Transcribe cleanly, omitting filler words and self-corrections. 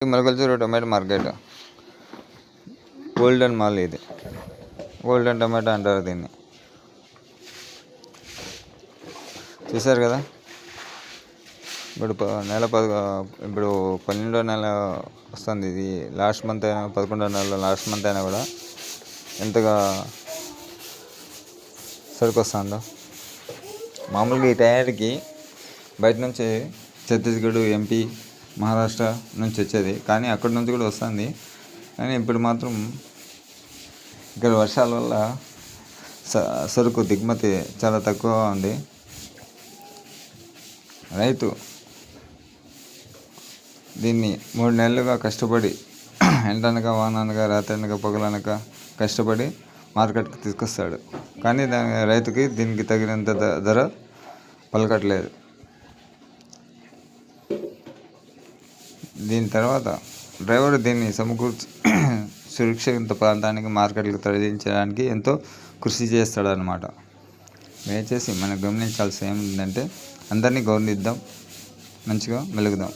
Molakalchuru tomato market, golden mall. ఇది golden tomato అంటారు దీన్ని. చూసారు కదా, ఇప్పుడు ఇప్పుడు 12వ నెల వస్తుంది. ఇది లాస్ట్ మంత్ అయినా 11వ నెలలో లాస్ట్ మంత్ అయినా కూడా ఎంతగా సరుకు వస్తుందో. మామూలుగా ఈ టయానికి బయట నుంచి ఛత్తీస్గఢ్, ఎంపీ, మహారాష్ట్ర నుంచి వచ్చేది, కానీ అక్కడి నుంచి కూడా వస్తుంది. కానీ ఇప్పుడు మాత్రం ఇక్కడ వర్షాల వల్ల సరుకు దిగుమతి చాలా తక్కువగా ఉంది. రైతు దీన్ని 3 నెలలుగా కష్టపడి ఎండనక వాననక రాత్రనక పగలనక కష్టపడి మార్కెట్కి తీసుకొస్తాడు. కానీ రైతుకి దీనికి తగినంత ధర పలకట్లేదు. దీని తర్వాత డ్రైవర్ దీన్ని సురక్షిత ప్రాంతానికి మార్కెట్లకు తరలించడానికి ఎంతో కృషి చేస్తాడనమాట. దయచేసి మనం గమనించాల్సి ఏమిటంటే అందరినీ గౌరవిద్దాం, మంచిగా మెలుగుదాం.